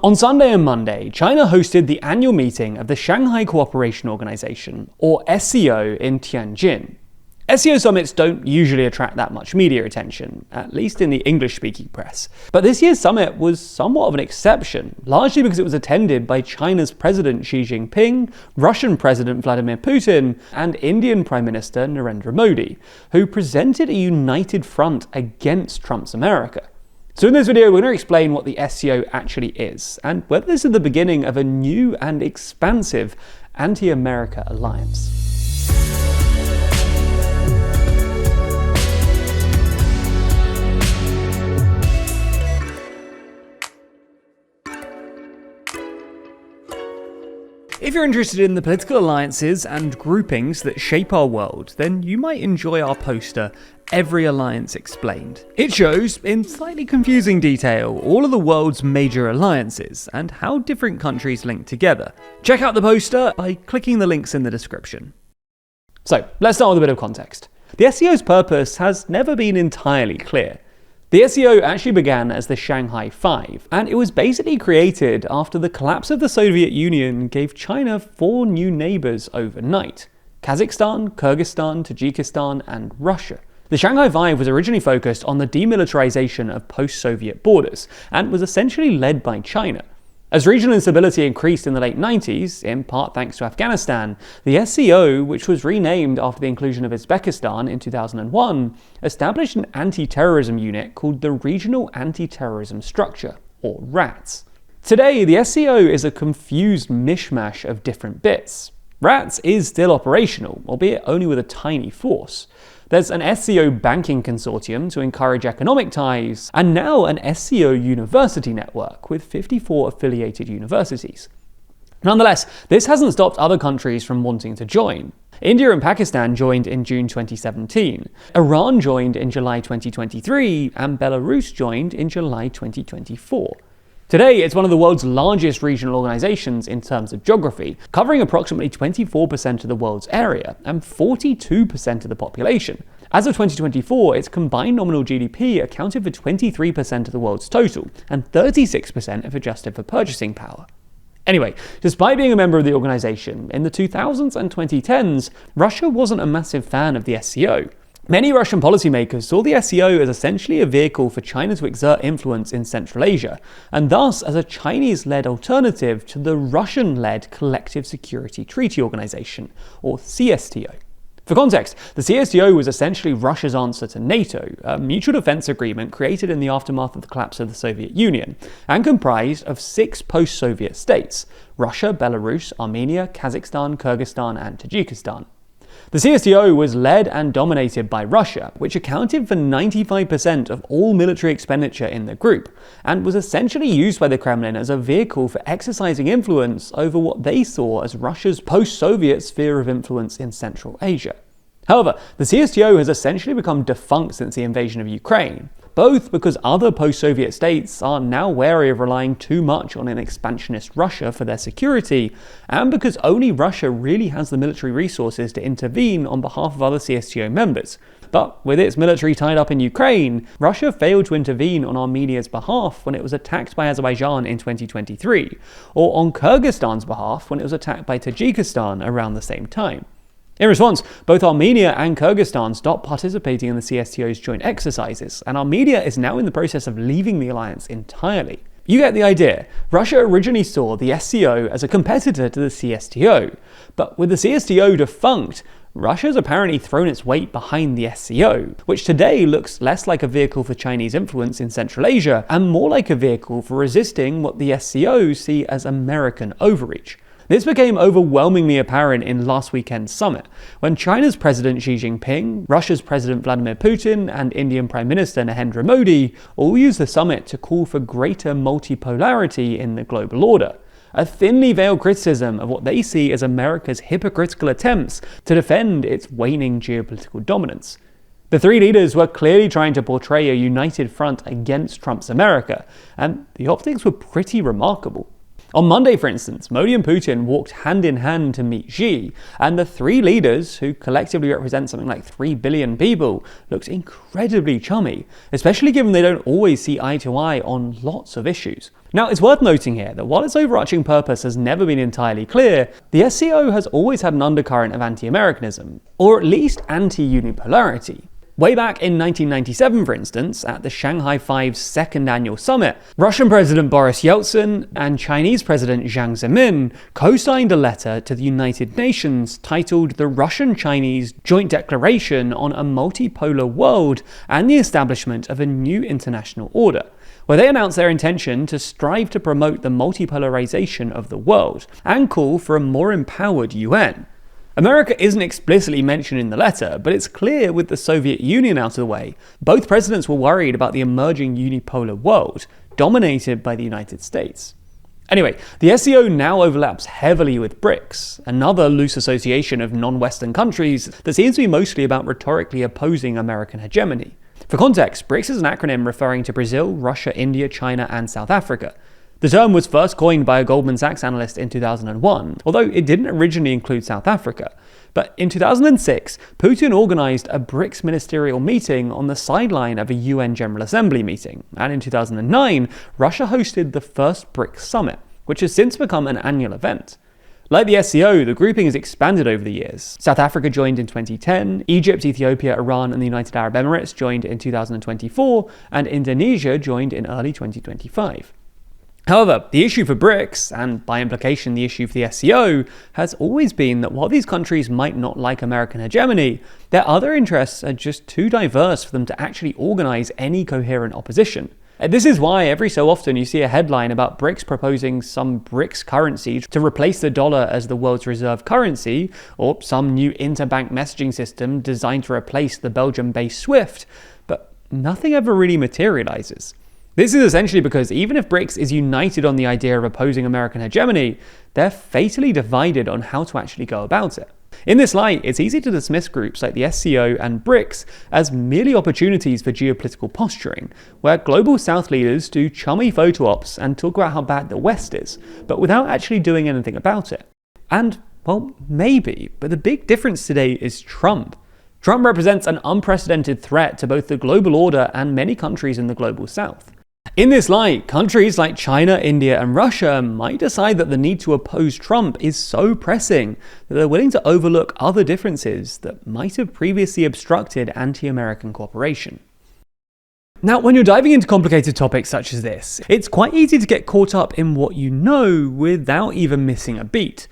On Sunday and Monday, China hosted the annual meeting of the Shanghai Cooperation Organisation, or SCO, in Tianjin. SCO summits don't usually attract that much media attention, at least in the English-speaking press. But this year's summit was somewhat of an exception, largely because it was attended by China's President Xi Jinping, Russian President Vladimir Putin, and Indian Prime Minister Narendra Modi, who presented a united front against Trump's America. So in this video, we're going to explain what the SCO actually is, and whether this is the beginning of a new and expansive anti-America alliance. If you're interested in the political alliances and groupings that shape our world, then you might enjoy our poster, Every Alliance Explained. It shows, in slightly confusing detail, all of the world's major alliances and how different countries link together. Check out the poster by clicking the links in the description. So, let's start with a bit of context. The SCO's purpose has never been entirely clear. The SCO actually began as the Shanghai Five, and it was basically created after the collapse of the Soviet Union gave China 4 new neighbors overnight: Kazakhstan, Kyrgyzstan, Tajikistan, and Russia. The Shanghai Five was originally focused on the demilitarization of post-Soviet borders, and was essentially led by China. As regional instability increased in the late 90s, in part thanks to Afghanistan, the SCO, which was renamed after the inclusion of Uzbekistan in 2001, established an anti-terrorism unit called the Regional Anti-Terrorism Structure, or RATS. Today, the SCO is a confused mishmash of different bits. RATS is still operational, albeit only with a tiny force. There's an SCO banking consortium to encourage economic ties, and now an SCO university network with 54 affiliated universities. Nonetheless, this hasn't stopped other countries from wanting to join. India and Pakistan joined in June 2017, Iran joined in July 2023, and Belarus joined in July 2024. Today, it's one of the world's largest regional organizations in terms of geography, covering approximately 24% of the world's area and 42% of the population. As of 2024, its combined nominal GDP accounted for 23% of the world's total, and 36% if adjusted for purchasing power. Anyway, despite being a member of the organization, in the 2000s and 2010s, Russia wasn't a massive fan of the SCO. Many Russian policymakers saw the SCO as essentially a vehicle for China to exert influence in Central Asia, and thus as a Chinese-led alternative to the Russian-led Collective Security Treaty Organization, or CSTO. For context, the CSTO was essentially Russia's answer to NATO, a mutual defense agreement created in the aftermath of the collapse of the Soviet Union, and comprised of 6 post-Soviet states: Russia, Belarus, Armenia, Kazakhstan, Kyrgyzstan, and Tajikistan. The CSTO was led and dominated by Russia, which accounted for 95% of all military expenditure in the group, and was essentially used by the Kremlin as a vehicle for exercising influence over what they saw as Russia's post-Soviet sphere of influence in Central Asia. However, the CSTO has essentially become defunct since the invasion of Ukraine, both because other post-Soviet states are now wary of relying too much on an expansionist Russia for their security, and because only Russia really has the military resources to intervene on behalf of other CSTO members. But with its military tied up in Ukraine, Russia failed to intervene on Armenia's behalf when it was attacked by Azerbaijan in 2023, or on Kyrgyzstan's behalf when it was attacked by Tajikistan around the same time. In response, both Armenia and Kyrgyzstan stopped participating in the CSTO's joint exercises, and Armenia is now in the process of leaving the alliance entirely. You get the idea. Russia originally saw the SCO as a competitor to the CSTO, but with the CSTO defunct, Russia's apparently thrown its weight behind the SCO, which today looks less like a vehicle for Chinese influence in Central Asia and more like a vehicle for resisting what the SCO see as American overreach. This became overwhelmingly apparent in last weekend's summit, when China's President Xi Jinping, Russia's President Vladimir Putin, and Indian Prime Minister Narendra Modi all used the summit to call for greater multipolarity in the global order, a thinly veiled criticism of what they see as America's hypocritical attempts to defend its waning geopolitical dominance. The 3 leaders were clearly trying to portray a united front against Trump's America, and the optics were pretty remarkable. On Monday, for instance, Modi and Putin walked hand in hand to meet Xi, and the three leaders, who collectively represent something like 3 billion people, looked incredibly chummy, especially given they don't always see eye to eye on lots of issues. Now, it's worth noting here that while its overarching purpose has never been entirely clear, the SCO has always had an undercurrent of anti-Americanism, or at least anti-unipolarity. Way back in 1997, for instance, at the Shanghai Five's second annual summit, Russian President Boris Yeltsin and Chinese President Jiang Zemin co-signed a letter to the United Nations titled the Russian-Chinese Joint Declaration on a Multipolar World and the Establishment of a New International Order, where they announced their intention to strive to promote the multipolarization of the world and call for a more empowered UN. America isn't explicitly mentioned in the letter, but it's clear with the Soviet Union out of the way, both presidents were worried about the emerging unipolar world, dominated by the United States. Anyway, the SCO now overlaps heavily with BRICS, another loose association of non-Western countries that seems to be mostly about rhetorically opposing American hegemony. For context, BRICS is an acronym referring to Brazil, Russia, India, China, and South Africa. The term was first coined by a Goldman Sachs analyst in 2001, although it didn't originally include South Africa. But in 2006, Putin organized a BRICS ministerial meeting on the sideline of a UN General Assembly meeting, and in 2009, Russia hosted the first BRICS summit, which has since become an annual event. Like the SCO, the grouping has expanded over the years. South Africa joined in 2010, Egypt, Ethiopia, Iran, and the United Arab Emirates joined in 2024, and Indonesia joined in early 2025. However, the issue for BRICS, and by implication the issue for the SCO, has always been that while these countries might not like American hegemony, their other interests are just too diverse for them to actually organize any coherent opposition. And this is why every so often you see a headline about BRICS proposing some BRICS currency to replace the dollar as the world's reserve currency, or some new interbank messaging system designed to replace the Belgium-based SWIFT, but nothing ever really materializes. This is essentially because even if BRICS is united on the idea of opposing American hegemony, they're fatally divided on how to actually go about it. In this light, it's easy to dismiss groups like the SCO and BRICS as merely opportunities for geopolitical posturing, where global South leaders do chummy photo ops and talk about how bad the West is, but without actually doing anything about it. And, well, maybe, but the big difference today is Trump. Trump represents an unprecedented threat to both the global order and many countries in the global South. In this light, countries like China, India, and Russia might decide that the need to oppose Trump is so pressing that they're willing to overlook other differences that might have previously obstructed anti-American cooperation. Now, when you're diving into complicated topics such as this, it's quite easy to get caught up in what you know without even missing a beat.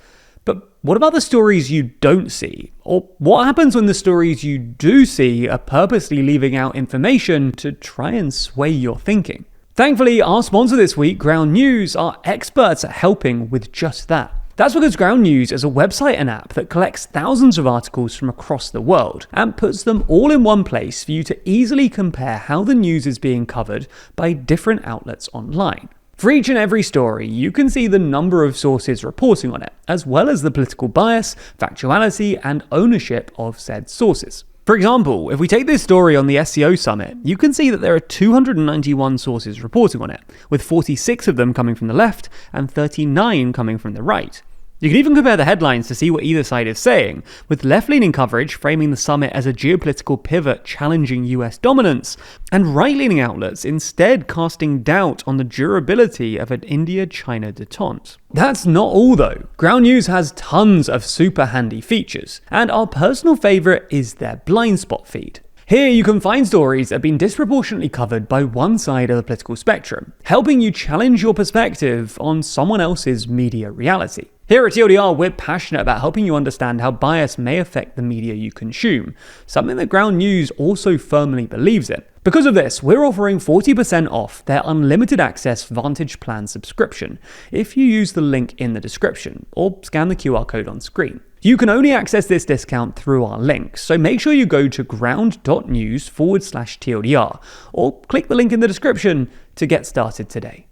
But what about the stories you don't see? Or what happens when the stories you do see are purposely leaving out information to try and sway your thinking? Thankfully, our sponsor this week, Ground News, are experts at helping with just that. That's because Ground News is a website and app that collects thousands of articles from across the world and puts them all in one place for you to easily compare how the news is being covered by different outlets online. For each and every story, you can see the number of sources reporting on it, as well as the political bias, factuality, and ownership of said sources. For example, if we take this story on the SCO summit, you can see that there are 291 sources reporting on it, with 46 of them coming from the left and 39 coming from the right. You can even compare the headlines to see what either side is saying, with left-leaning coverage framing the summit as a geopolitical pivot challenging US dominance, and right-leaning outlets instead casting doubt on the durability of an India-China detente. That's not all though. Ground News has tons of super handy features, and our personal favourite is their blind spot feed. Here you can find stories that have been disproportionately covered by one side of the political spectrum, helping you challenge your perspective on someone else's media reality. Here at TLDR, we're passionate about helping you understand how bias may affect the media you consume, something that Ground News also firmly believes in. Because of this, we're offering 40% off their unlimited access Vantage Plan subscription if you use the link in the description or scan the QR code on screen. You can only access this discount through our link, so make sure you go to ground.news/TLDR or click the link in the description to get started today.